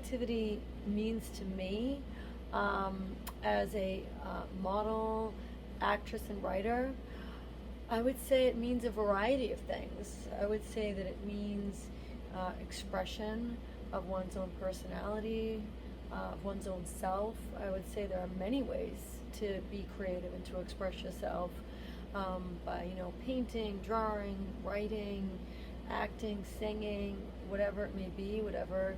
creativity means to me, as a model, actress, and writer, I would say it means a variety of things. I would say that it means expression of one's own personality, of one's own self. I would say there are many ways to be creative and to express yourself, by, painting, drawing, writing, acting, singing, whatever it may be, whatever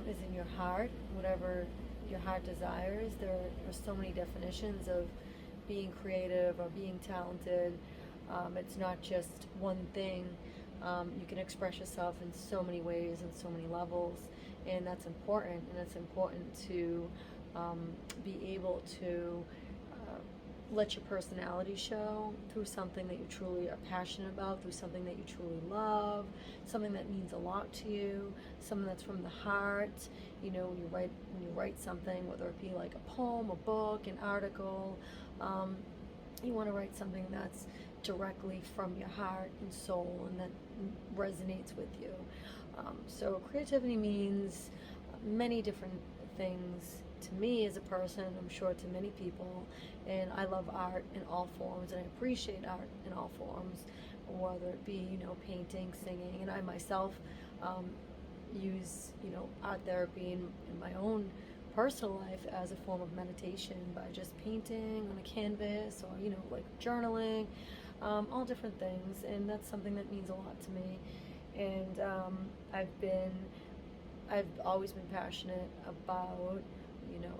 is in your heart, whatever your heart desires. There are so many definitions of being creative or being talented. It's not just one thing. You can express yourself in so many ways and so many levels, and that's important. And it's important to be able to let your personality show through something that you truly are passionate about, through something that you truly love, something that means a lot to you, something that's from the heart. When you write something, whether it be like a poem, a book, an article, you want to write something that's directly from your heart and soul and that resonates with you. So creativity means many different things to me as a person, I'm sure to many people, and I love art in all forms, and I appreciate art in all forms, whether it be, painting, singing, and I myself use, art therapy in my own personal life as a form of meditation by just painting on a canvas or, like journaling, all different things, and that's something that means a lot to me. And I've always been passionate about,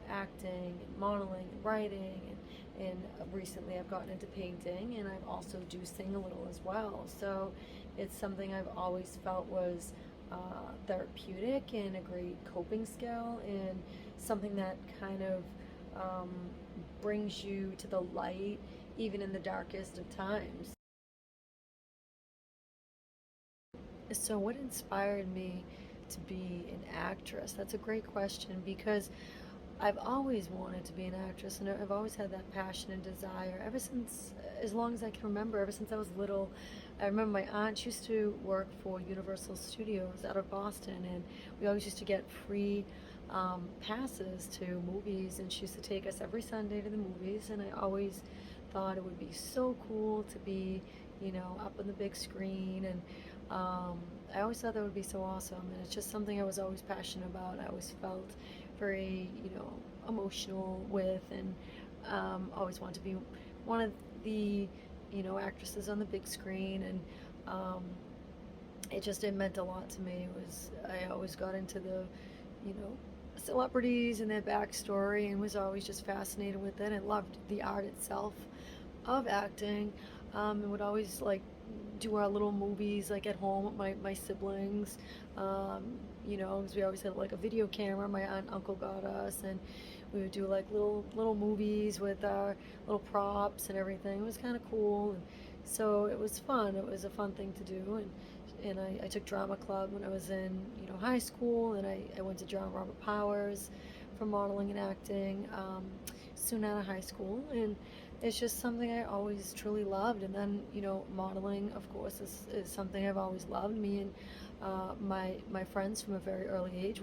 acting and modeling and writing, and recently I've gotten into painting, and I also do sing a little as well. So it's something I've always felt was therapeutic and a great coping skill, and something that kind of brings you to the light even in the darkest of times. So, what inspired me to be an actress? That's a great question, because I've always wanted to be an actress, and I've always had that passion and desire ever since, as long as I can remember, ever since I was little. I remember my aunt, she used to work for Universal Studios out of Boston, and we always used to get free passes to movies, and she used to take us every Sunday to the movies, and I always thought it would be so cool to be, up on the big screen, and I always thought that would be so awesome, and it's just something I was always passionate about. I always felt very, emotional with, and always wanted to be one of the, actresses on the big screen, and it meant a lot to me. I always got into the, you know, celebrities and their backstory, and was always just fascinated with it. I loved the art itself of acting, and would always like do our little movies like at home with my siblings, um, because we always had like a video camera my aunt and uncle got us, and we would do like little movies with our little props and everything. It was kind of cool, and so it was fun. It was a fun thing to do, and I took drama club when I was in high school, and I went to John Robert Powers for modeling and acting, soon out of high school, and it's just something I always truly loved. And then modeling, of course, is something I've always loved. Me and my friends from a very early age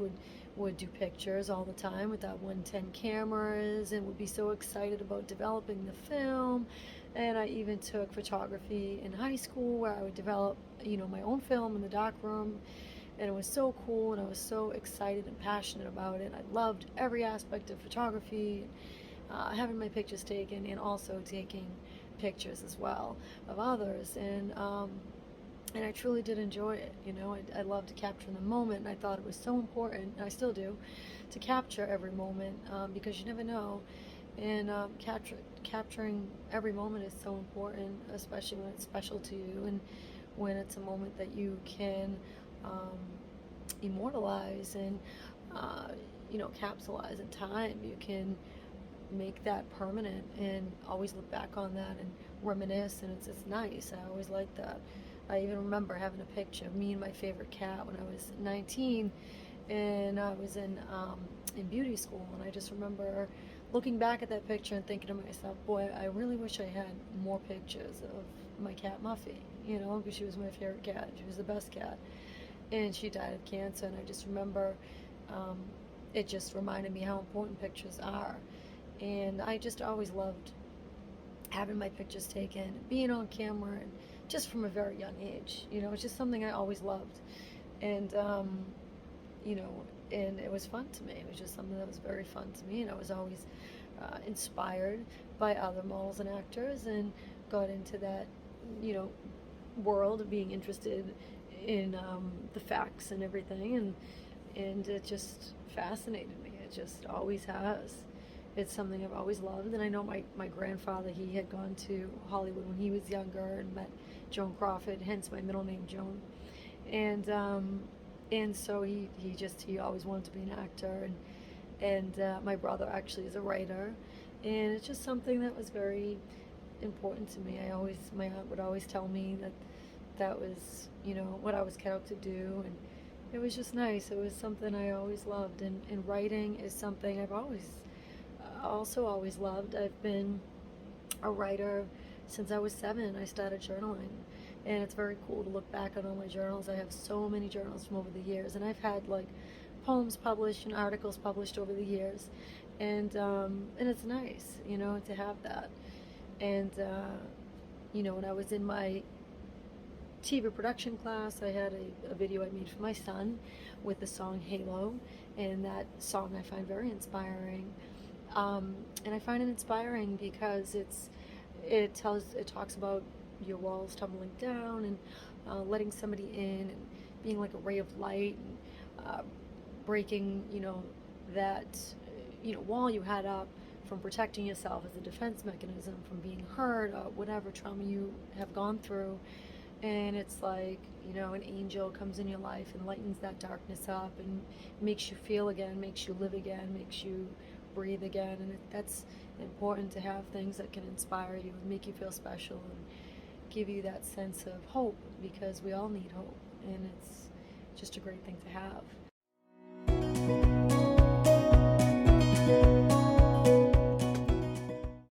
would do pictures all the time with that 110 cameras, and would be so excited about developing the film. And I even took photography in high school, where I would develop my own film in the darkroom, and it was so cool, and I was so excited and passionate about it. I loved every aspect of photography, having my pictures taken, and also taking pictures as well of others, and I truly did enjoy it. I loved capturing the moment, and I thought it was so important, and I still do, to capture every moment, because you never know, and capturing every moment is so important, especially when it's special to you, and when it's a moment that you can um, immortalize and capsulize in time. You can make that permanent and always look back on that and reminisce, and it's nice. I always like that. I even remember having a picture of me and my favorite cat when I was 19, and I was in beauty school, and I just remember looking back at that picture and thinking to myself, boy, I really wish I had more pictures of my cat Muffy, because she was my favorite cat. She was the best cat, and she died of cancer. And I just remember it just reminded me how important pictures are. And I just always loved having my pictures taken, being on camera, and just from a very young age. You know, it's just something I always loved. And, you know, and it was fun to me. It was just something that was very fun to me. And I was always inspired by other models and actors, and got into that, you know, world of being interested in the facts and everything. And it just fascinated me. It just always has. It's something I've always loved. And I know my grandfather, he had gone to Hollywood when he was younger and met Joan Crawford, hence my middle name, Joan. And so he always wanted to be an actor. And my brother actually is a writer. And it's just something that was very important to me. My aunt would always tell me that was, you know, what I was cut out to do. And it was just nice. It was something I always loved. And writing is something I've also always loved. I've been a writer since I was 7. I started journaling, and it's very cool to look back on all my journals. I have so many journals from over the years, and I've had like poems published and articles published over the years, and it's nice, you know, to have that. And you know, when I was in my TV production class, I had a video I made for my son with the song Halo, and that song I find very inspiring. And I find it inspiring because it talks about your walls tumbling down, and letting somebody in, and being like a ray of light, and breaking, you know, that, you know, wall you had up, from protecting yourself as a defense mechanism from being hurt or whatever trauma you have gone through. And it's like, you know, an angel comes in your life and lightens that darkness up and makes you feel again, makes you live again, makes you breathe again. And that's important, to have things that can inspire you and make you feel special and give you that sense of hope, because we all need hope, and it's just a great thing to have.